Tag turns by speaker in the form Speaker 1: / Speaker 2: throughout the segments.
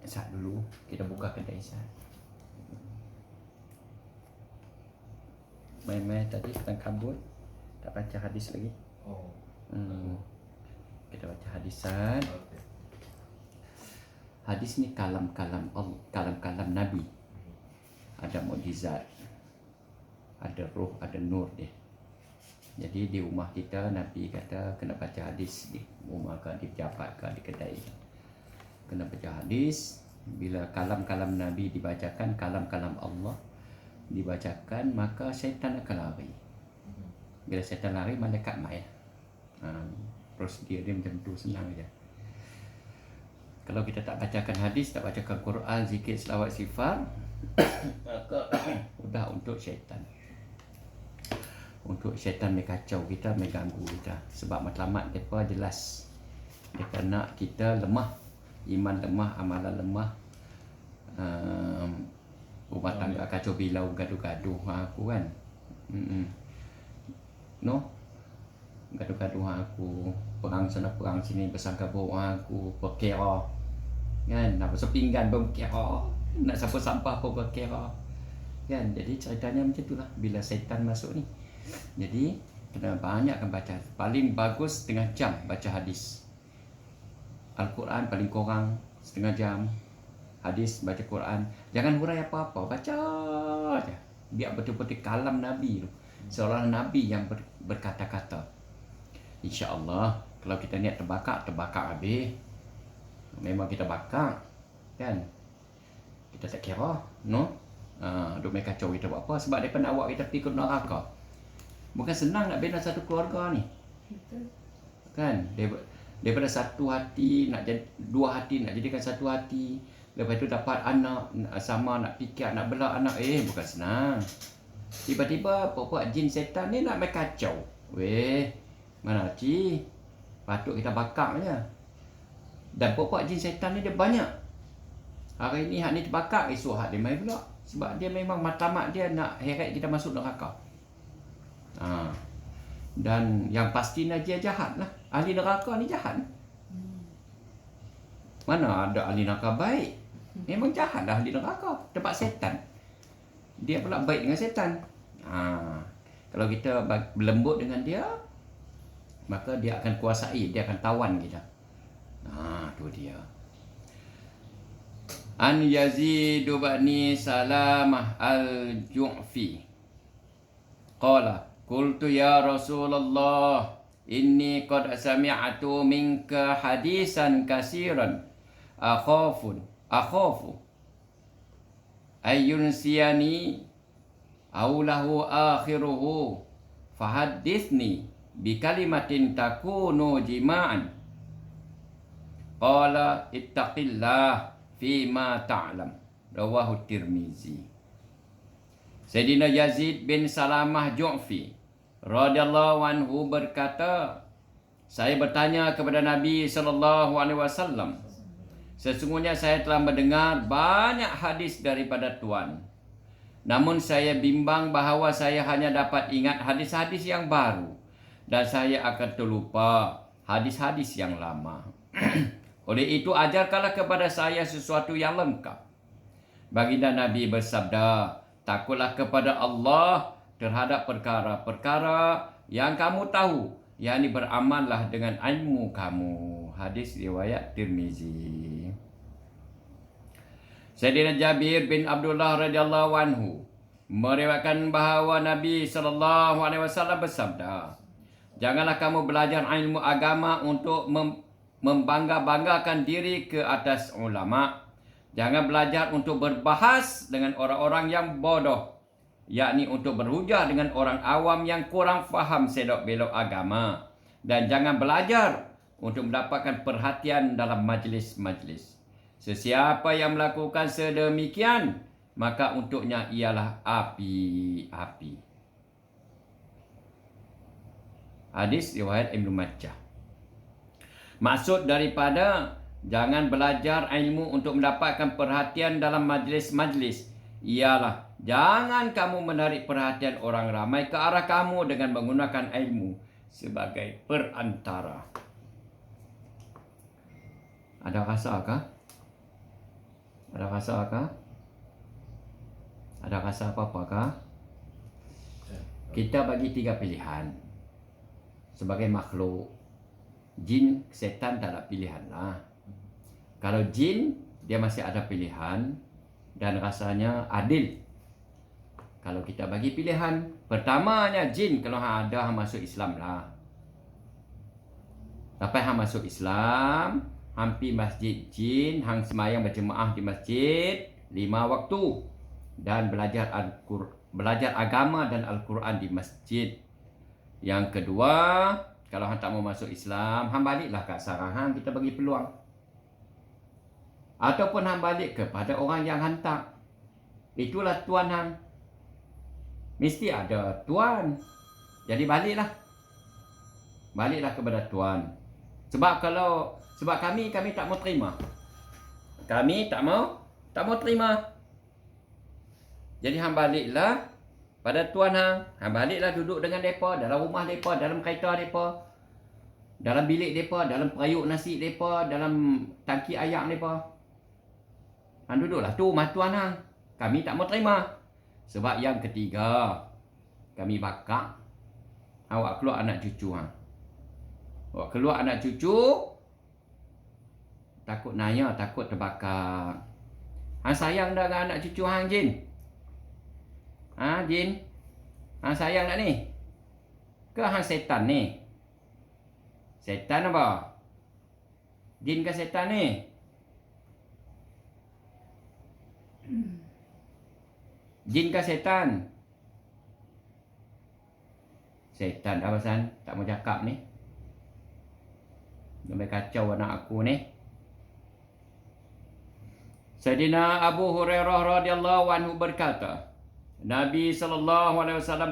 Speaker 1: Sat dulu, kita buka kedai sat. Main-main tadi tentang kabut, tak baca hadis lagi. Kita baca hadisan. Hadis ni kalam-kalam Allah, kalam-kalam Nabi. Ada mukjizat, ada roh, ada nur dia. Jadi di rumah kita Nabi kata kena baca hadis di rumah ke, di pejabat ke, di kedai. Kena baca hadis. Bila kalam-kalam Nabi dibacakan, kalam-kalam Allah dibacakan, maka syaitan akan lari. Bila syaitan lari, malaikat mai. Prosedur dia macam tu, senang je. Kalau kita tak bacakan hadis, tak bacakan Quran, zikir, selawat, istighfar, maka mudah untuk syaitan. Untuk syaitan mengkacau kita, mengganggu kita. Sebab matlamat mereka jelas. Mereka nak kita lemah, iman lemah, amalan lemah, rumah tangga kacau bilau, gaduh-gaduh aku kan. No, gaduh-gaduh aku, perang sana perang sini, bersangka buruk aku, berkira kan, nak basuh pinggan pun berkira, nak sapu sampah pun berkira kan. Jadi ceritanya macam itulah bila syaitan masuk ni. Jadi kena banyakkan baca. Paling bagus setengah jam baca hadis. Al-Quran paling kurang setengah jam. Hadis baca Quran, jangan hurai apa-apa, baca aja. Biar betul-betul kalam Nabi tu. Seorang Nabi yang berkata-kata. InsyaAllah kalau kita niat terbakar habis. Memang kita bakar kan. Kita tak kira, no? Duk main kacau kita buat apa? Sebab daripada awak kita pergi ke neraka. Bukan senang nak bina satu keluarga ni. Kan? Daripada satu hati nak jadi dua hati, nak jadikan satu hati. Lepas tu dapat anak, sama nak fikir nak belah anak, bukan senang. Tiba-tiba puak jin setan ni nak main kacau. Weh, mana ci? Patut kita bakar je. Dan puak jin setan ni dia banyak. Hari ni hak ni terbakar, esok hak dia main pula. Sebab dia memang matlamat dia nak heret kita masuk neraka. Dan yang pastinya dia jahat lah. Ahli neraka ni jahat. Mana ada ahli neraka baik? Memang jahat dah ahli neraka. Tempat setan. Dia pula baik dengan setan. Kalau kita berlembut dengan dia, maka dia akan kuasai, dia akan tawan kita. Tu dia. An Yazid bin Salamah al-Ju'fi qala qultu ya Rasulullah inni qad sami'tu minka hadisan kasiran akhafu ayyunsiyani aw lahu akhiruhu fahaddithni bi kalimatin takunu jima'an. Qala ittaqillah fima ta'lam. Rawahu Tirmizi. Sayyidina Yazid bin Salamah Ju'fi radhiyallahu anhu berkata, saya bertanya kepada Nabi sallallahu alaihi wasallam, sesungguhnya saya telah mendengar banyak hadis daripada Tuan. Namun saya bimbang bahawa saya hanya dapat ingat hadis-hadis yang baru dan saya akan terlupa hadis-hadis yang lama. Oleh itu ajarkanlah kepada saya sesuatu yang lengkap. Baginda Nabi bersabda, takutlah kepada Allah terhadap perkara-perkara yang kamu tahu, yakni beramallah dengan ilmu kamu. Hadis riwayat Tirmizi. Sayyidina Jabir bin Abdullah radhiyallahu anhu meriwayatkan bahawa Nabi sallallahu alaihi wasallam bersabda, janganlah kamu belajar ilmu agama untuk membangga-banggakan diri ke atas ulama. Jangan belajar untuk berbahas dengan orang-orang yang bodoh, yakni untuk berhujah dengan orang awam yang kurang faham sedok belok agama. Dan jangan belajar untuk mendapatkan perhatian dalam majlis-majlis. Sesiapa yang melakukan sedemikian, maka untuknya ialah api-api. Hadis riwayat Ibnu Majah. Maksud daripada jangan belajar ilmu untuk mendapatkan perhatian dalam majlis-majlis ialah jangan kamu menarik perhatian orang ramai ke arah kamu dengan menggunakan ilmu sebagai perantara. Ada rasa kah? rasa kah? Ada rasa apa-apa kah? Kita bagi 3 pilihan. Sebagai makhluk, jin, setan tak ada pilihan lah. Kalau jin, dia masih ada pilihan dan rasanya adil. Kalau kita bagi pilihan, pertamanya jin kalau ada masuk Islam lah. Lepas hang masuk Islam, hang pi masjid jin, hang semayang berjemaah di masjid 5 waktu dan belajar agama dan Al-Quran di masjid. Yang kedua, kalau hang tak mau masuk Islam, hang baliklah kat sarang hang, kita bagi peluang. Ataupun hang balik kepada orang yang hantar. Itulah tuan hang. Mesti ada tuan. Jadi baliklah. Baliklah kepada tuan. Sebab kami tak mau terima. Kami tak mau terima. Jadi hang baliklah pada tuan hang. Hang baliklah duduk dengan depa, dalam rumah depa, dalam kereta depa, dalam bilik depa, dalam perayuk nasi depa, dalam tangki ayak depa. Hang duduklah tu rumah tuan hang. Kami tak mau terima. Sebab yang ketiga, kami bakar awak keluar anak cucu hang. Awak keluar anak cucu, takut naya, takut terbakar. Hang sayang dah dengan anak cucu hang, Jin? Ha, Jin? Hang sayang tak ni? Ke hang setan ni? Setan apa? Jin ke setan ni? Jin ke setan? Setan dah pasan, tak mau cakap ni. Sampai kacau anak aku ni. Sayyidina Abu Hurairah radhiyallahu anhu berkata, Nabi SAW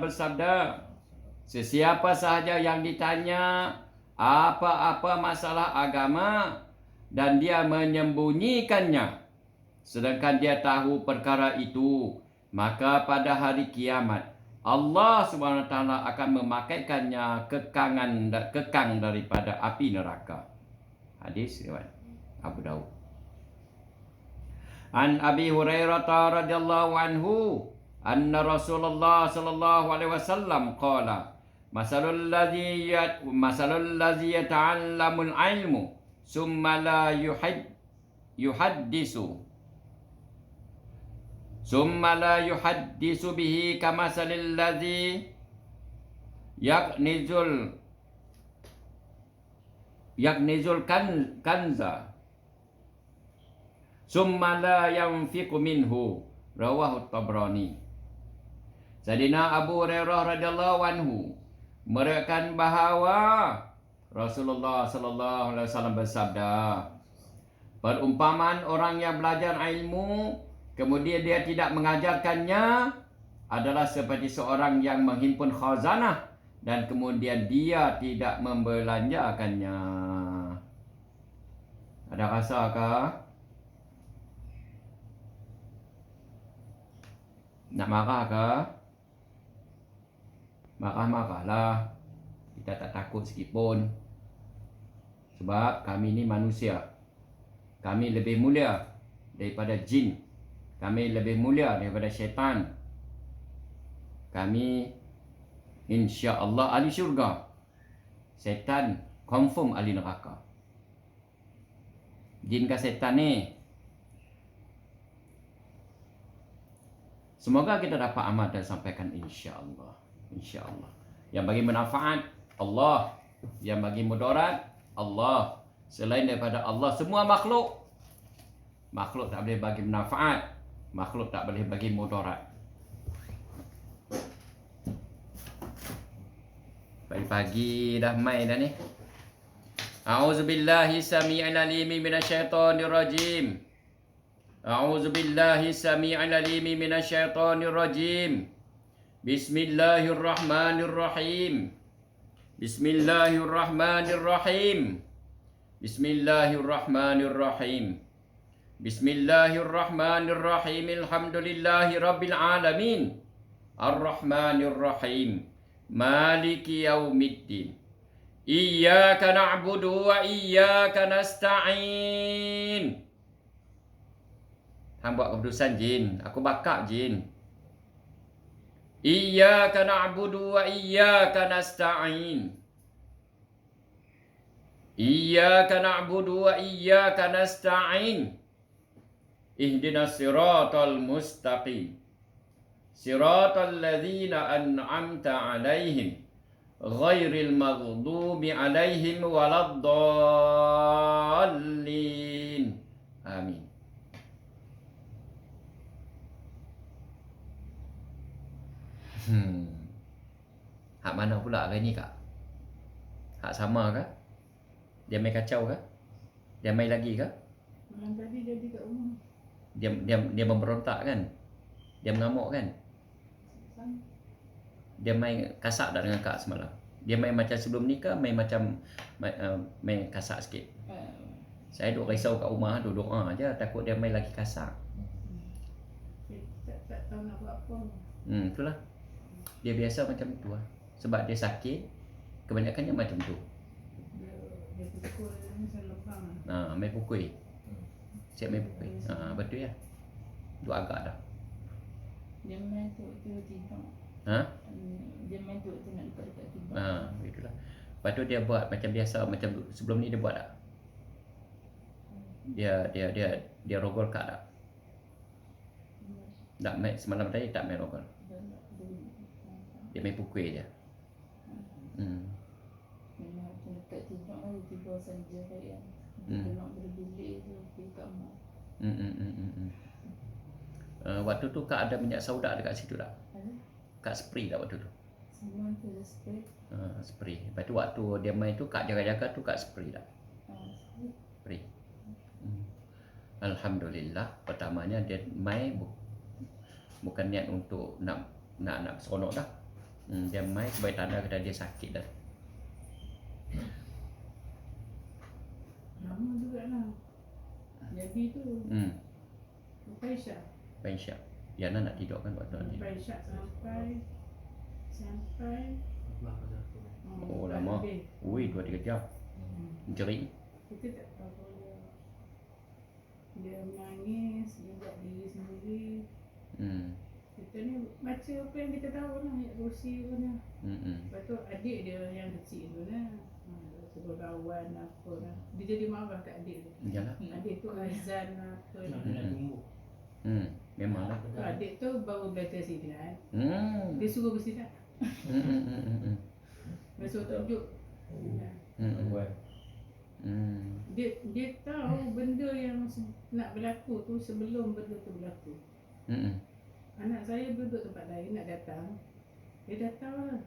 Speaker 1: bersabda, sesiapa sahaja yang ditanya apa-apa masalah agama dan dia menyembunyikannya, sedangkan dia tahu perkara itu, maka pada hari kiamat Allah SWT akan memakaikannya kekang daripada api neraka. Hadis riwayat Abu Daud. An Abi Hurairah radhiyallahu anhu anna Rasulullah sallallahu alaihi wasallam qala masalul ladzi yata'allamul ilmu summa la yuhaddisu bihi kamasalil ladzi yaknizul kanza summa la yanfiqu minhu, rawahu Tabrani. Sayyidina Abu Hurairah radhiyallahu anhu meriwayatkan bahawa Rasulullah sallallahu alaihi wasallam bersabda, perumpamaan orang yang belajar ilmu kemudian dia tidak mengajarkannya adalah seperti seorang yang menghimpun khazanah dan kemudian dia tidak membelanjakannya. Ada rasakah? Nak marah ke? Marah-marahlah. Kita tak takut sikitpun. Sebab kami ni manusia. Kami lebih mulia daripada jin. Kami lebih mulia daripada syaitan. Kami insya-Allah ahli syurga. Syaitan confirm ahli neraka. Jin ke syaitan ni? Semoga kita dapat amal dan sampaikan insya-Allah. Insya-Allah. Yang bagi manfaat Allah, yang bagi mudarat Allah. Selain daripada Allah semua makhluk. Makhluk tak boleh bagi manfaat, makhluk tak boleh bagi mudarat. Pagi-pagi dah mai dah ni. A'udzubillahi samii'il alim minasyaitonir rajim. A'udzubillahi samii'il alim minasyaitonir rajim. Bismillahirrahmanirrahim. Bismillahirrahmanirrahim. Bismillahirrahmanirrahim. Bismillahirrahmanirrahim. Alhamdulillahi rabbil alamin. Ar-Rahmanir-Rahim. Maliki yaumiddin. Iyyaka na'budu wa iyyaka nasta'in. Hang buat keputusan jin. Aku bakak jin. Iyyaka na'budu wa iyyaka nasta'in. Iyyaka na'budu wa iyyaka nasta'in. Ihdinas siratal mustaqim. Siratal ladzina an'amta 'alaihim ghairil maghdubi 'alaihim waladdallin. Amin. Hak mana pula hari ni kak? Hak sama ke? Dia main kacau ke? Dia main lagi ke?
Speaker 2: Malam tadi jadi kat rumah.
Speaker 1: Dia memberontak kan? Dia mengamuk kan? Dia main kasar tak dengan kak semalam? Dia main macam sebelum ni ke? Main macam main kasar sikit? Saya duk risau kat rumah, duk doa je, takut dia main lagi kasar.
Speaker 2: Tak tahu nak buat apa.
Speaker 1: Itulah. Dia biasa macam tu lah. Sebab dia sakit, kebanyakannya macam tu.
Speaker 2: Dia pukul ni saya lepang.
Speaker 1: Main pukul. Siap main pukul. Betul ya. Dua agak dah.
Speaker 2: Dia main tu timbang. Dia main tu nak dekat timbang.
Speaker 1: Itulah. Lepas tu dia buat macam biasa, macam sebelum ni dia buat tak? Dia rogol kak tak? Tak main semalam tadi tak main rogol. Dia main pukul je.
Speaker 2: Memang dekat timbang lah, tiba saja kayak dia nak berbilik tu pergi kat mak.
Speaker 1: Waktu tu kak ada minyak sauda dekat situ tak?
Speaker 2: Ada?
Speaker 1: Kak spray tak waktu tu?
Speaker 2: Semua tu ada spray.
Speaker 1: Spray. Lepas tu waktu dia main tu kak jaga-jaga tu kak spray tak? Spray. Alhamdulillah, pertamanya dia main bukan niat untuk nak seronok dah. Dia main sebagai tanda kata dia sakit dah.
Speaker 2: Lama juga lah. Jadi tu sampai Syak.
Speaker 1: Baik Syak. Yana nak tidur kan waktu ni.
Speaker 2: Sampai Syak sampai
Speaker 1: Oh lama. Ui 2-3 jam. Jerit.
Speaker 2: Kita tak tahu dia menangis, dia buat diri sendiri. Kita ni baca apa yang kita tahu lah, ayat kursi tu lah. Lepas tu adik dia yang kecil tu lah, suruh kawan apa lah. Dia jadi marah kat adik tu.
Speaker 1: Yalah.
Speaker 2: Adik tu azan lah apa lah.
Speaker 1: Memanglah.
Speaker 2: Adik tu baru belajar silat. Dia suruh bersilat. Dia suruh tunjuk. Dia tahu benda yang nak berlaku tu sebelum benda tu berlaku. Anak saya duduk tempat lain nak datang. Dia datang lah.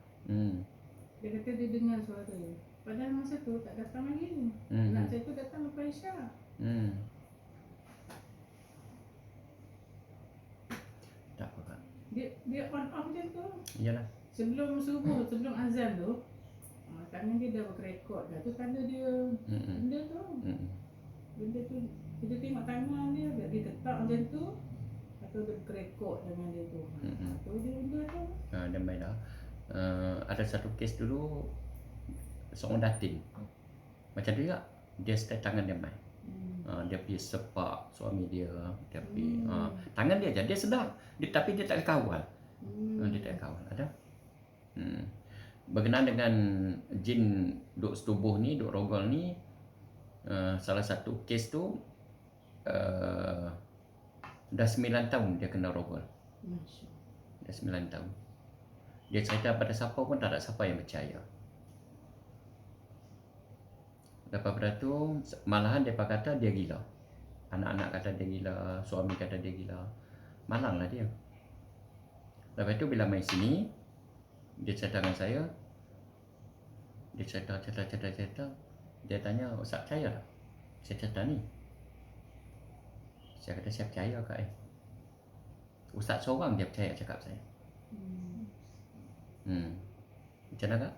Speaker 2: Dia kata dia dengar suara dia. Padahal masa tu tak datang lagi. Anak saya tu datang lepas Isyak.
Speaker 1: Tak apa kak.
Speaker 2: Dia on off macam tu.
Speaker 1: Iyalah.
Speaker 2: Sebelum subuh, sebelum azan tu, tangan dia dah berkerekod dah. Tu tanda dia benda tu. Benda tu kita tengok tangan dia tetap macam tu. Atau dia berkerekod dengan dia tu. Tu dia benda tu.
Speaker 1: Dia main dah. Ada satu kes dulu seorang datin. Macam tu juga. Dia stay tangan dia main. Dia pergi sepak suami dia pergi tangan dia je, dia sedar tapi dia tak kawal. Dia tak kawal. Ada berkenaan dengan jin duk setubuh ni, duk rogol ni, salah satu kes tu dah 9 tahun dia kena rogol. Dah 9 tahun. Dia cerita pada siapa pun tak ada siapa yang percaya. Lepas tu malahan dia kata dia gila. Anak-anak kata dia gila, suami kata dia gila. Malanglah dia. Lepas tu bila main sini, dia cerita dengan saya. Dia cerita. Dia tanya, "Ustaz percaya tak? Saya cerita ni." Saya kata, "Saya percaya kak." Ustaz seorang dia percaya cakap saya. Macam mana kak?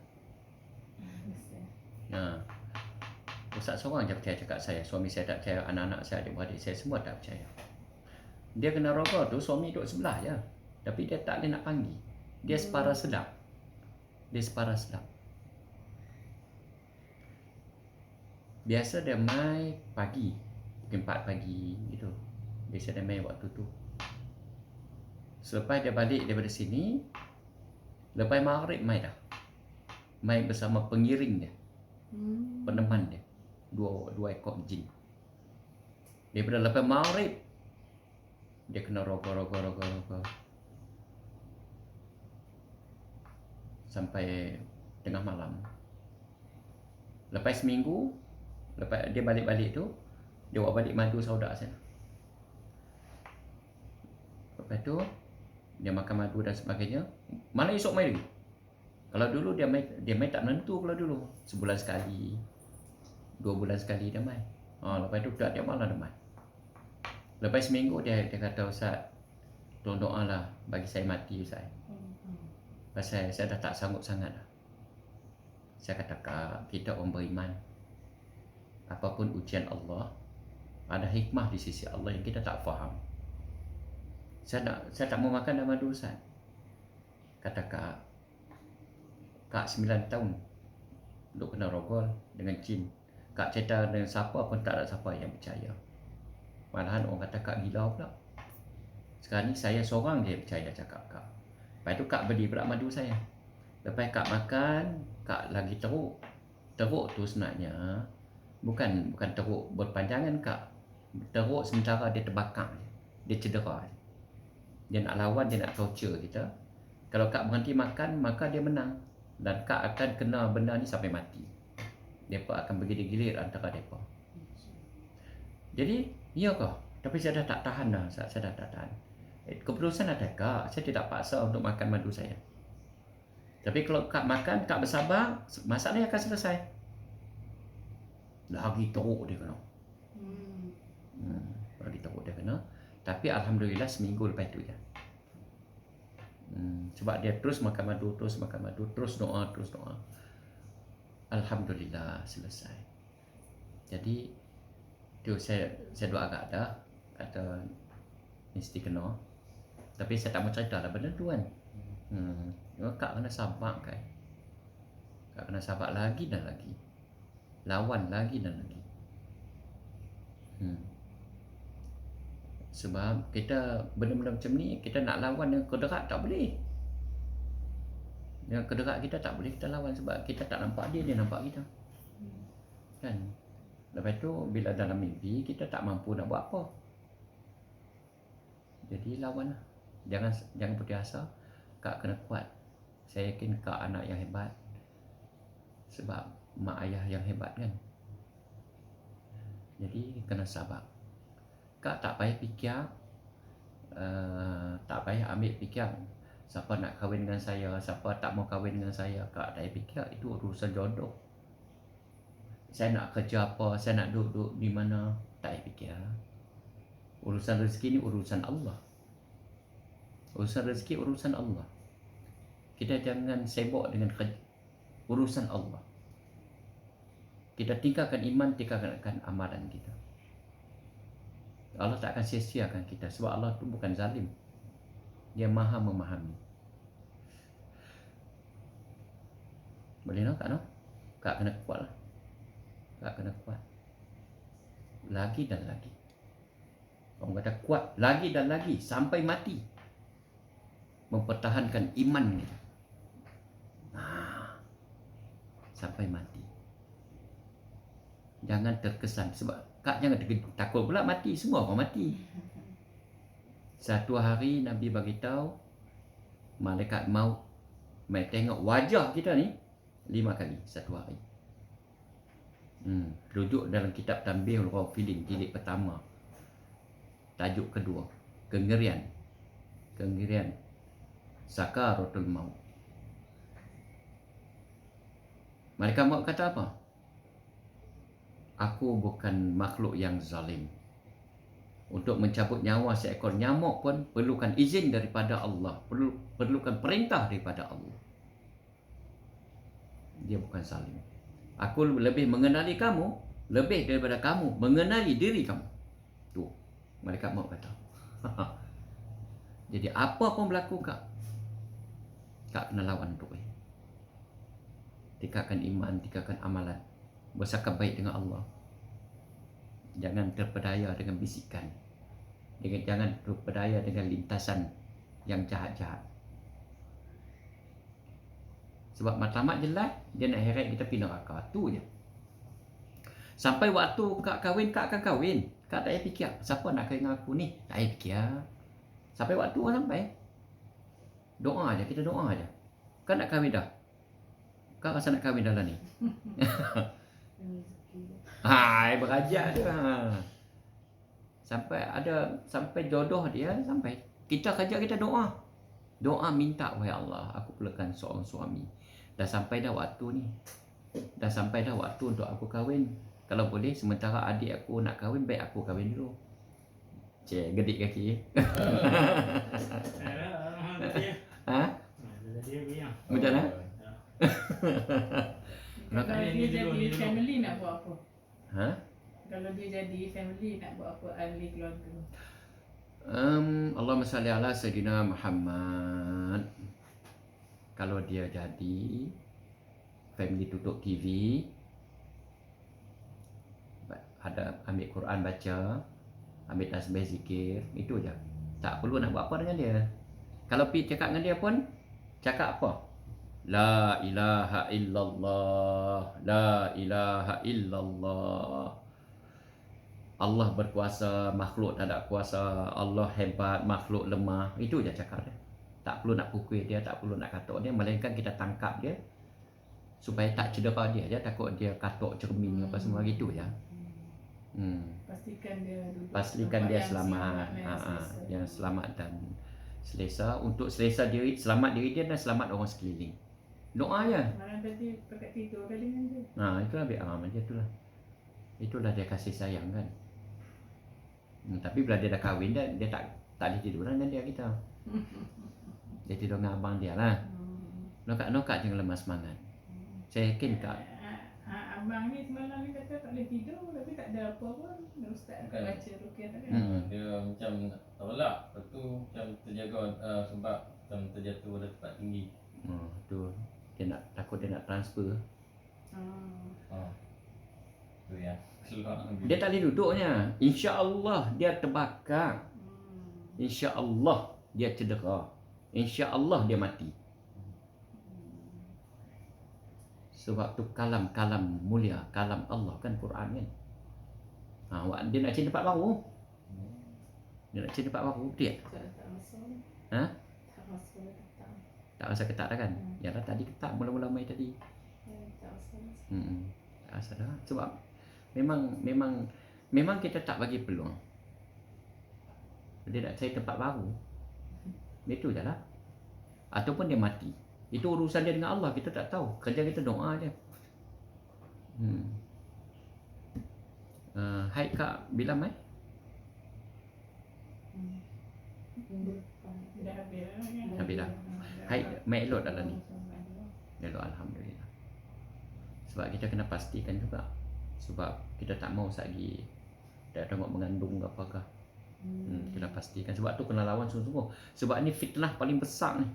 Speaker 1: Ustaz seorang je percaya cakap saya. Suami saya tak percaya, anak-anak saya, adik-beradik saya semua tak percaya. Dia kena rogol tu, suami duduk sebelah je. Tapi dia tak boleh nak panggil. Dia separa sedap. Biasa dia mai pagi, pukul 4 pagi gitu. Dia Saya dah main waktu tu. Selepas dia balik daripada sini, lepas maghrib main dah. Main bersama pengiring dia, peneman dia, dua ekor jin. Daripada lepas maghrib dia kena rogol sampai tengah malam. Lepas seminggu, lepas dia balik tu, dia bawa balik madu sauda sana. Lepas tu dia makan madu dan sebagainya. Mana esok main lagi? Kalau dulu dia main tak menentu. Kalau dulu sebulan sekali, 2 bulan sekali dia main. Lepas tu dia malah dia main. Lepas seminggu dia kata, Ustaz, tolong doa lah bagi saya mati Ustaz. Pasal saya dah tak sanggup sangat dah. Saya kata, Kak, kita orang beriman. Apapun ujian Allah, ada hikmah di sisi Allah yang kita tak faham. Saya tak mau makan dah madu Ustaz. Kata Kak 9 tahun duk kena rogol dengan jin. Kak cerita dengan siapa pun tak ada siapa yang percaya. Malahan orang kata Kak gila pula. Sekarang ni saya seorang je percaya cakap Kak. Lepas tu Kak beli pula madu saya. Lepas Kak makan, Kak lagi teruk. Teruk tu sebenarnya bukan teruk berpanjangan Kak. Teruk sementara dia terbakar je. Dia cedera je. Dia nak lawan, dia nak torture kita. Kalau Kak berhenti makan, maka dia menang. Dan Kak akan kena benda ni sampai mati. Mereka akan bergilir-gilir antara mereka. Jadi, iya kah? Tapi saya dah tak tahan dah. Saya dah tak tahan. Keputusan ada Kak. Saya tidak paksa untuk makan madu saya. Tapi kalau Kak makan, Kak bersabar, masalahnya akan selesai. Lagi teruk dia kena. Lagi teruk dia kena. Tapi Alhamdulillah seminggu lepas itu ya. Sebab dia terus makan madu, terus doa. Alhamdulillah selesai. Jadi tu saya doa agak dah kata mesti kena. Tapi saya tak mau cerita lah benda tu kan. Kak kena sabar kan. Kak kena sabar lagi dan lagi. Lawan lagi dan lagi. Sebab kita benda-benda macam ni, kita nak lawan dengan kederat tak boleh. Dengan kederat kita tak boleh kita lawan sebab kita tak nampak dia nampak kita. Kan? Lepas tu bila dalam mimpi kita tak mampu nak buat apa. Jadi lawan lah. Jangan putus asa. Kak kena kuat. Saya yakin Kak anak yang hebat. Sebab mak ayah yang hebat kan. Jadi kena sabar. Kak tak payah fikir, tak payah ambil fikir siapa nak kahwin dengan saya, siapa tak mau kahwin dengan saya. Kak tak payah fikir, itu urusan jodoh. Saya nak kerja apa, saya nak duduk di mana, tak payah fikir. Urusan rezeki ni urusan Allah. Urusan rezeki urusan Allah. Kita jangan sibuk dengan urusan Allah. Kita tinggalkan iman, tinggalkan amalan kita. Allah tak akan sia-siakan kita sebab Allah tu bukan zalim. Dia maha memahami. Boleh no Kak no? Kak kena kuat lah. Kak kena kuat. Lagi dan lagi. Orang kata kuat lagi dan lagi sampai mati. Mempertahankan iman kita. Sampai mati. Jangan terkesan sebab Kak jangan takut pula mati. Semua orang mati. Satu hari Nabi beritahu malaikat maut mai tengok wajah kita ni 5 kali satu hari. Rujuk dalam kitab Tanbihul Ghafilin jilid pertama. Tajuk kedua, kengerian. Sakaratul maut. Malaikat maut kata apa? Aku bukan makhluk yang zalim. Untuk mencabut nyawa seekor nyamuk pun perlukan izin daripada Allah. Perlukan perintah daripada Allah. Dia bukan zalim. Aku lebih mengenali kamu, lebih daripada kamu mengenali diri kamu. Tu, malaikat maut kata. Jadi apa pun berlaku Kak kena lawan tu. Tingkatkan iman, tingkatkan amalan. Bersakap baik dengan Allah. Jangan terpedaya dengan bisikan. Jangan berdaya dengan lintasan yang jahat-jahat. Sebab matlamat jelas, dia nak heret kita pergi neraka. Tu je. Sampai waktu kak kahwin, kak akan kahwin. Kak tak payah fikir, siapa nak kahwin dengan aku ni? Tak payah fikir. Sampai waktu kan sampai. Doa aja, kita doa aja. Kak nak kahwin dah? Kak rasa nak kahwin dah lah ni? Hai, berajak dia. Sampai jodoh dia, sampai. Kita kerja kita doa. Doa minta, wahai Allah, aku perlukan seorang suami. Dah sampai dah waktu ni. Dah sampai dah waktu untuk aku kahwin. Kalau boleh, sementara adik aku nak kahwin, baik aku kahwin dulu. Cik, gedik kaki. Ha? Macam mana?
Speaker 2: Kalau dia jadi family nak buat apa?
Speaker 1: Ha?
Speaker 2: Kalau dia jadi family nak buat apa ahli keluarga?
Speaker 1: Allahumma salli ala Sayyidina Muhammad. Kalau dia jadi family tutup TV, ada ambil Quran baca, ambil tasbih zikir, itu je. Tak perlu nak buat apa dengan dia. Kalau pergi cakap dengan dia pun, cakap apa? La ilaha illallah, la ilaha illallah. Allah berkuasa, makhluk tak ada kuasa. Allah hebat, makhluk lemah. Itu je cakap dia. Tak perlu nak pukul dia, tak perlu nak katuk dia. Melainkan kita tangkap dia supaya tak cedera dia je. Takut dia katuk cermin apa semua gitu ya. Pastikan dia selamat. Yang selamat dan selesa. Untuk selesa diri, selamat diri dia dan selamat orang sekeliling. Doa je.
Speaker 2: Malam tadi pakai tidur kali dengan dia.
Speaker 1: Itulah macam itulah. Itulah dia kasih sayang kan. Tapi bila dia dah kahwin dia tak boleh tidur dengan dia kita. Dia tidur dengan abang dia lah. Nokak jangan lemah semangat. Saya yakin Kak.
Speaker 2: Abang ni semalam ni kata tak boleh tidur tapi tak ada apa pun. Ustaz
Speaker 3: kan
Speaker 2: baca ruqyah tak kan.
Speaker 3: Dia macam tolak. Lepas tu macam terjaga sebab macam terjatuh pada tempat tinggi.
Speaker 1: Tu dia takut dia nak transfer.
Speaker 3: Tu ya.
Speaker 1: Dia tak boleh duduknya. Insya-Allah dia terbakar. Insya-Allah dia cedera. Insya-Allah dia mati. Sebab tu kalam mulia, kalam Allah kan Quran kan. Dia nak cari tempat baru. Dia nak cari tempat baru dia.
Speaker 2: Tak masuk.
Speaker 1: Ha?
Speaker 2: Tak masuk tak.
Speaker 1: Tak rasa ketat dah kan? Yalah tadi ketat mula-mula mai tadi.
Speaker 2: Tak masuk.
Speaker 1: Tak rasa dah. Sebab memang kita tak bagi peluang. Dia nak cari tempat baru. Itu je lah. Ataupun dia mati. Itu urusan dia dengan Allah. Kita tak tahu. Kerja kita doa je. Hai Kak, bila mai? Habis dah. Hai, mai elok dah lah ni. Elok Alhamdulillah. Sebab kita kena pastikan juga. Sebab kita tak mau lagi dah tengok mengandung ke apakah. Kena pastikan. Sebab tu kena lawan sungguh-sungguh. Sebab ni fitnah paling besar ni.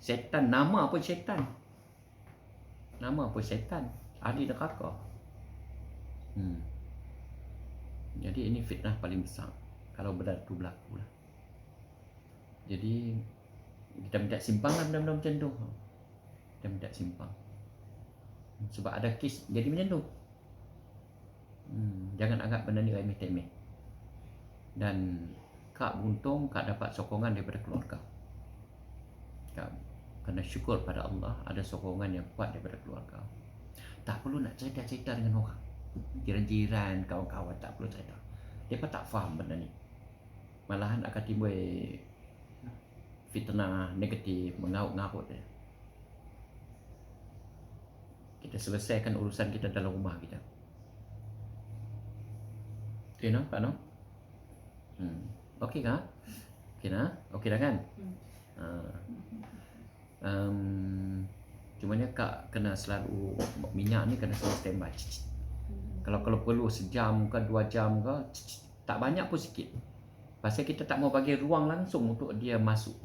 Speaker 1: Syaitan, nama pun syaitan. Nama pun syaitan. Ahli neraka. Jadi ini fitnah paling besar. Kalau berlaku lah. Jadi kita minta simpang lah benda-benda macam tu. Kita minta simpang. Sebab ada kes jadi macam tu. Jangan anggap benda ni remeh-temeh. Dan Kak beruntung Kak dapat sokongan daripada keluarga. Kak kena syukur pada Allah ada sokongan yang kuat daripada keluarga. Tak perlu nak cerita-cerita dengan orang. Jiran-jiran, kawan-kawan tak perlu cerita. Mereka tak faham benda ni. Malahan akan timbul fitnah negatif, mengarut-ngarut dia. Kita selesaikan urusan kita dalam rumah kita. Okay, no? Pak, no? Okey kah? Okey dah? Okey dah kan? Cumanya Kak kena selalu minyak ni kena selalu standby. Kalau perlu sejam ke 2 jam ke, tak banyak pun sikit. Pasal kita tak mau bagi ruang langsung untuk dia masuk.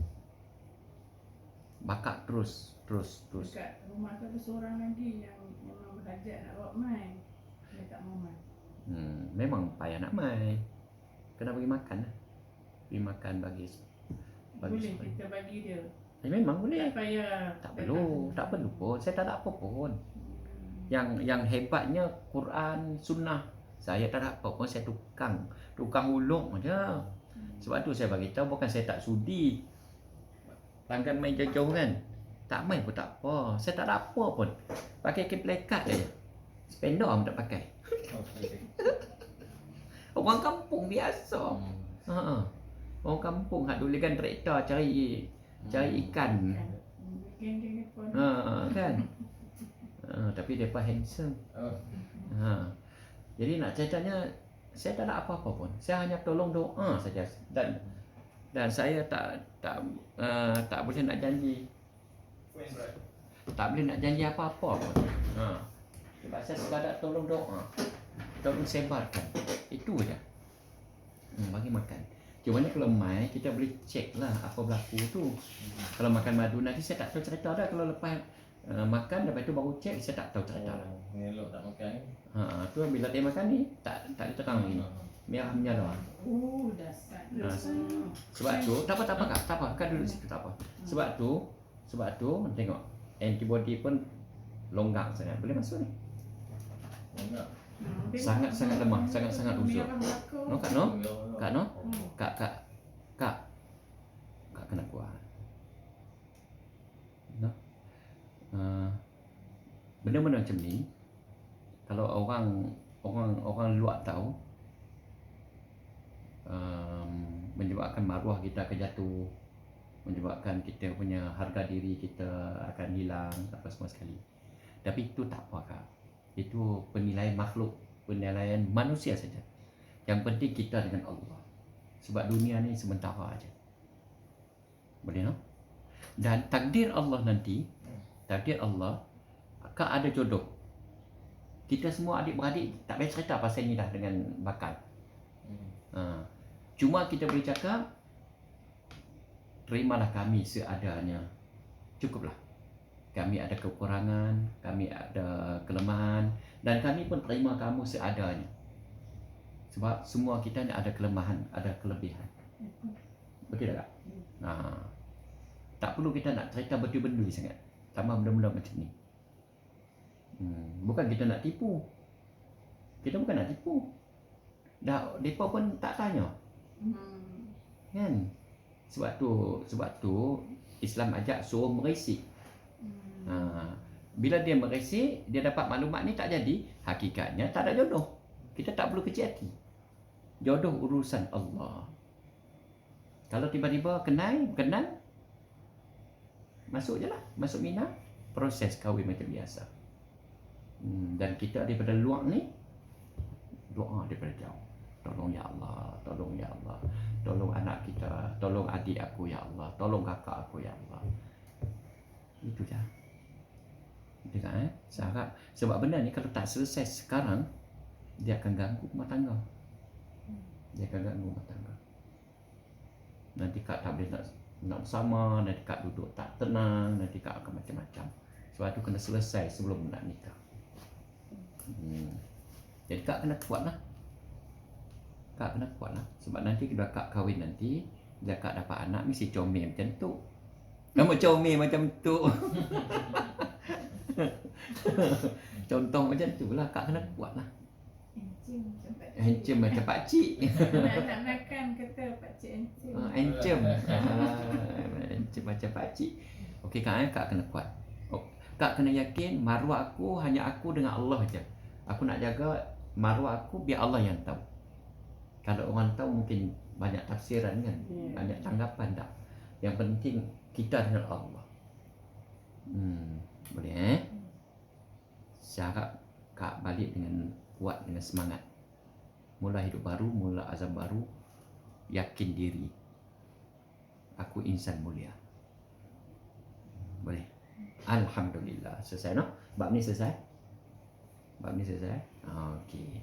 Speaker 1: Bakar terus.
Speaker 2: Dekat rumah tu ada seorang lagi yang memang berhajat nak bawa mai. Dia tak mau mai.
Speaker 1: Memang payah nak mai. Kena bagi makan lah. beli makan bagi
Speaker 2: Boleh
Speaker 1: sekolah.
Speaker 2: kita bagi dia.
Speaker 1: Memang boleh.
Speaker 2: Tak payah.
Speaker 1: Tak perlu pun. Saya tak ada apa pun. Yang hebatnya Quran, Sunnah. Saya tak ada apa pun, saya tukang ulung aja. Sebab tu saya bagi tahu, bukan saya tak sudi. Langgan main jauh-jauh kan. Tak main pun tak apa. Saya tak ada apa pun. Pakai plekat aja. Spender pun tak pakai.
Speaker 3: Okey.
Speaker 1: Orang kampung biasa. Ha. Orang kampung hak dulu kan traktor cari ikan.
Speaker 2: Geng-geng pun.
Speaker 1: Kan. Tapi depa handsome. Jadi nak ceritanya, saya tak ada apa-apa pun. Saya hanya tolong doa saja, dan saya tak boleh nak janji. Tak boleh nak janji apa-apa pun. Sebab saya sekadar tolong doa, tolong sebarkan. Itu aja. Bagi makan. Cuma ni kalau mai kita boleh check lah apa berlaku tu. Kalau makan madu nanti saya tak tahu cerita dah. Kalau lepas makan lepas tu baru check, saya tak tahu cerita dah.
Speaker 3: Elok tak makan ni.
Speaker 1: Tu bila dia makan ni tak terang lagi. Merah menyala.
Speaker 2: Dasar.
Speaker 1: Sebab tu tak apa kan duduk situ tak apa. Sebab tu tengok antibody pun longgang sangat. Boleh masuk ni.
Speaker 3: Enggak.
Speaker 1: Sangat lemah, sangat uzur. Kak kena kuat. Benda-benda macam ni kalau orang luar tahu, menyebabkan maruah kita akan jatuh, menyebabkan kita punya harga diri kita akan hilang, apa semua sekali. Tapi itu tak apa Kak. Itu penilaian makhluk, penilaian manusia saja. Yang penting kita dengan Allah. Sebab dunia ni sementara aja. Boleh no? Dan takdir Allah nanti, takdir Allah Kak ada jodoh. Kita semua adik-beradik tak payah cerita pasal ni dah dengan bakal. Cuma kita boleh cakap, terimalah kami seadanya. Cukuplah. Kami ada kekurangan, kami ada kelemahan, dan kami pun terima kamu seadanya. Sebab semua kita ni ada kelemahan, ada kelebihan. Betul tak? Tak perlu kita nak cerita betul-betul sangat. Sama benda-benda macam ni. Bukan kita nak tipu. Kita bukan nak tipu. Mereka pun tak tanya. Kan? Sebab tu Islam ajak suruh merisik. Bila dia merisik, dia dapat maklumat ni tak jadi, hakikatnya tak ada jodoh. Kita tak perlu kecil hati. Jodoh urusan Allah. Kalau tiba-tiba kenal, masuk je lah. Masuk mina, proses kahwin macam biasa. Dan kita daripada luar ni, doa daripada jauh. Tolong ya Allah, tolong ya Allah, tolong anak kita, tolong adik aku ya Allah, tolong kakak aku ya Allah. Itu je. Dengar saya harap, sebab benda ni kalau tak selesai sekarang, dia akan ganggu rumah tangga. Nanti Kak tak boleh nak bersama, nanti Kak duduk tak tenang, nanti Kak akan macam-macam. Sebab tu kena selesai sebelum nak nikah. Jadi Kak kena kuat lah. Sebab nanti bila Kak kahwin nanti, bila Kak dapat anak mesti comel macam tu. Kamu comel macam tu. Contoh macam tu lah. Kak kena kuat lah. Encem macam pakcik.
Speaker 2: Nak makan kata pakcik encem.
Speaker 1: Encem macam pakcik. Okey Kak, Kak kena kuat. Kak kena yakin maruah aku hanya aku dengan Allah je. Aku nak jaga maruah aku biar Allah yang tahu. Kalau orang tahu mungkin banyak tafsiran kan, banyak tanggapan tak. Yang penting kita dengan Allah. Boleh Saya harap Kak balik dengan kuat, dengan semangat. Mula hidup baru, mula azam baru. Yakin diri. Aku insan mulia. Boleh. Alhamdulillah. Selesai no? Bab ni selesai. Okey.